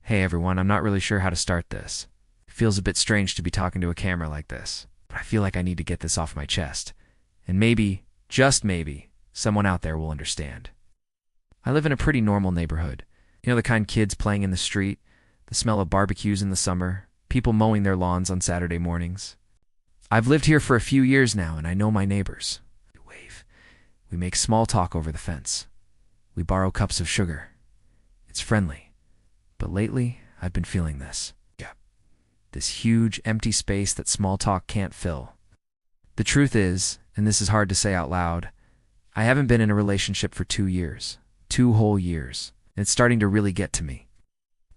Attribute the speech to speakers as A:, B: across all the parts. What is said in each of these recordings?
A: Hey everyone, I'm not really sure how to start this. It feels a bit strange to be talking to a camera like this, but I feel like I need to get this off my chest. And maybe, just maybe, someone out there will understand. I live in a pretty normal neighborhood. You know, the kind kids playing in the street, the smell of barbecues in the summer, people mowing their lawns on Saturday mornings. I've lived here for a few years now, and I know my neighbors. We wave. We make small talk over the fence. We borrow cups of sugar. It's friendly. But lately, I've been feeling this. Yeah. This huge, empty space that small talk can't fill. The truth is, and this is hard to say out loud, I haven't been in a relationship for 2 years. 2 whole years. And it's starting to really get to me.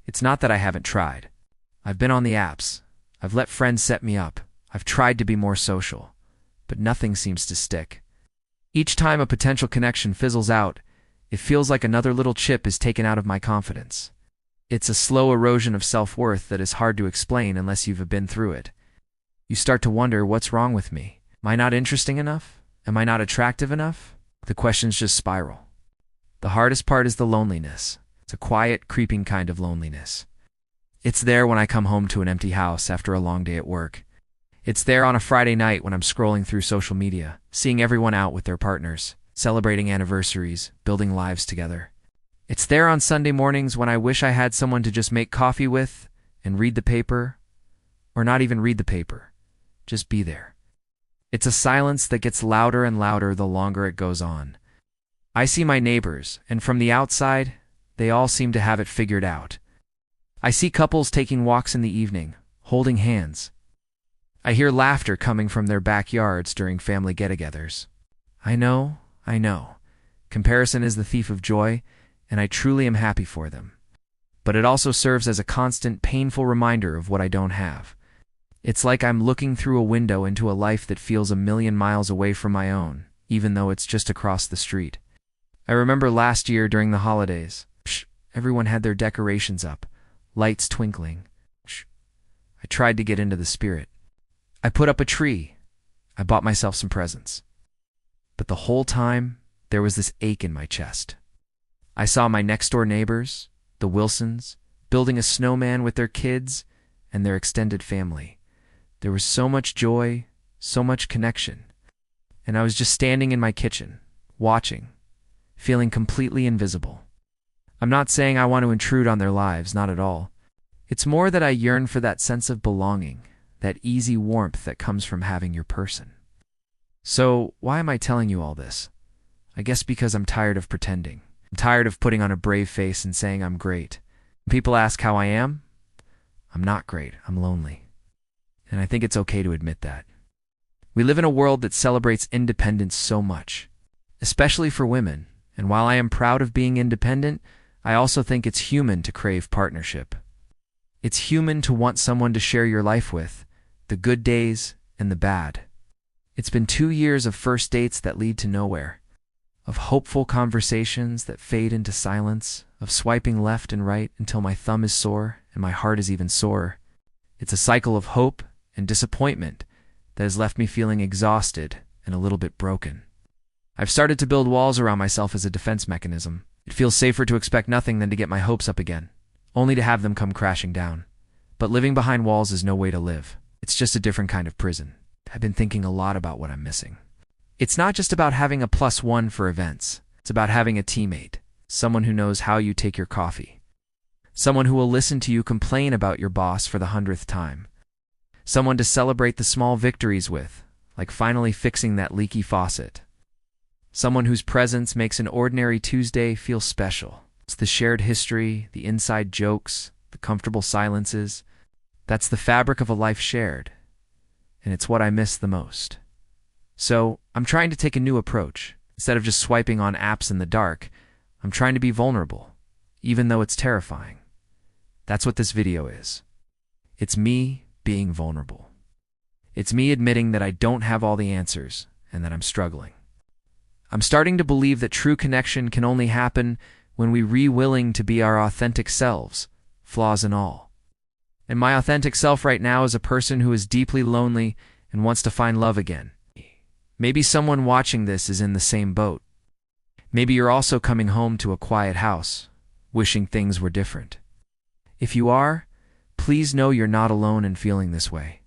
A: It's not that I haven't tried. I've been on the apps. I've let friends set me up. I've tried to be more social. But nothing seems to stick. Each time a potential connection fizzles out, it feels like another little chip is taken out of my confidence. It's a slow erosion of self-worth that is hard to explain unless you've been through it. You start to wonder, what's wrong with me? Am I not interesting enough? Am I not attractive enough? The questions just spiral. The hardest part is the loneliness. It's a quiet, creeping kind of loneliness. It's there when I come home to an empty house after a long day at work. It's there on a Friday night when I'm scrolling through social media, seeing everyone out with their partners, celebrating anniversaries, building lives together. It's there on Sunday mornings when I wish I had someone to just make coffee with and read the paper, or not even read the paper, just be there. It's a silence that gets louder and louder the longer it goes on. I see my neighbors, and from the outside, they all seem to have it figured out. I see couples taking walks in the evening, holding hands. I hear laughter coming from their backyards during family get-togethers. I know. Comparison is the thief of joy, and I truly am happy for them. But it also serves as a constant, painful reminder of what I don't have. It's like I'm looking through a window into a life that feels a million miles away from my own, even though it's just across the street. I remember last year during the holidays. Everyone had their decorations up, lights twinkling. I tried to get into the spirit. I put up a tree. I bought myself some presents. But the whole time, there was this ache in my chest. I saw my next-door neighbors, the Wilsons, building a snowman with their kids and their extended family. There was so much joy, so much connection. And I was just standing in my kitchen, watching, feeling completely invisible. I'm not saying I want to intrude on their lives, not at all. It's more that I yearn for that sense of belonging, that easy warmth that comes from having your person. So, why am I telling you all this? I guess because I'm tired of pretending. I'm tired of putting on a brave face and saying I'm great. When people ask how I am, I'm not great, I'm lonely. And I think it's okay to admit that. We live in a world that celebrates independence so much, especially for women, and while I am proud of being independent, I also think it's human to crave partnership. It's human to want someone to share your life with, the good days and the bad. It's been 2 years of first dates that lead to nowhere, of hopeful conversations that fade into silence, of swiping left and right until my thumb is sore and my heart is even sorer. It's a cycle of hope and disappointment that has left me feeling exhausted and a little bit broken. I've started to build walls around myself as a defense mechanism. It feels safer to expect nothing than to get my hopes up again, only to have them come crashing down. But living behind walls is no way to live. It's just a different kind of prison. I've been thinking a lot about what I'm missing. It's not just about having a +1 for events. It's about having a teammate, someone who knows how you take your coffee, someone who will listen to you complain about your boss for the 100th time, someone to celebrate the small victories with, like finally fixing that leaky faucet, someone whose presence makes an ordinary Tuesday feel special. It's the shared history, the inside jokes, the comfortable silences. That's the fabric of a life shared, and it's what I miss the most. So, I'm trying to take a new approach. Instead of just swiping on apps in the dark, I'm trying to be vulnerable, even though it's terrifying. That's what this video is. It's me being vulnerable. It's me admitting that I don't have all the answers and that I'm struggling. I'm starting to believe that true connection can only happen when we're willing to be our authentic selves, flaws and all. And my authentic self right now is a person who is deeply lonely and wants to find love again. Maybe someone watching this is in the same boat. Maybe you're also coming home to a quiet house, wishing things were different. If you are, please know you're not alone in feeling this way.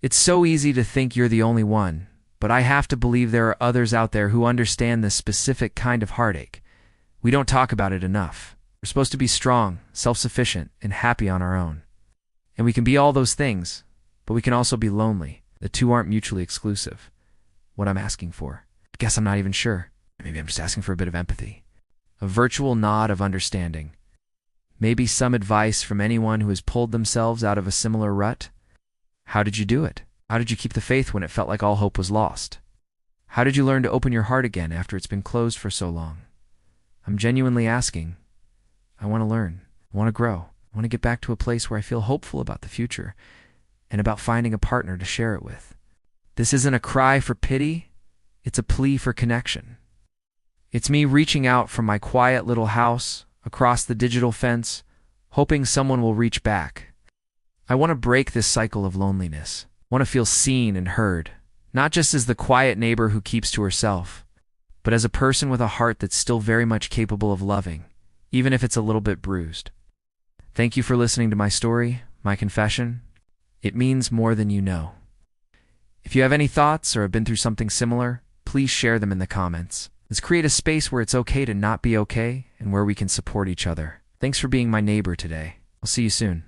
A: It's so easy to think you're the only one, but I have to believe there are others out there who understand this specific kind of heartache. We don't talk about it enough. We're supposed to be strong, self-sufficient, and happy on our own. And we can be all those things, but we can also be lonely. The two aren't mutually exclusive. What I'm asking for? I guess I'm not even sure. Maybe I'm just asking for a bit of empathy. A virtual nod of understanding. Maybe some advice from anyone who has pulled themselves out of a similar rut. How did you do it? How did you keep the faith when it felt like all hope was lost? How did you learn to open your heart again after it's been closed for so long? I'm genuinely asking. I want to learn. I want to grow. I want to get back to a place where I feel hopeful about the future and about finding a partner to share it with. This isn't a cry for pity. It's a plea for connection. It's me reaching out from my quiet little house across the digital fence, hoping someone will reach back. I want to break this cycle of loneliness. I want to feel seen and heard, not just as the quiet neighbor who keeps to herself, but as a person with a heart that's still very much capable of loving, even if it's a little bit bruised. Thank you for listening to my story, my confession. It means more than you know. If you have any thoughts or have been through something similar, please share them in the comments. Let's create a space where it's okay to not be okay and where we can support each other. Thanks for being my neighbor today. I'll see you soon.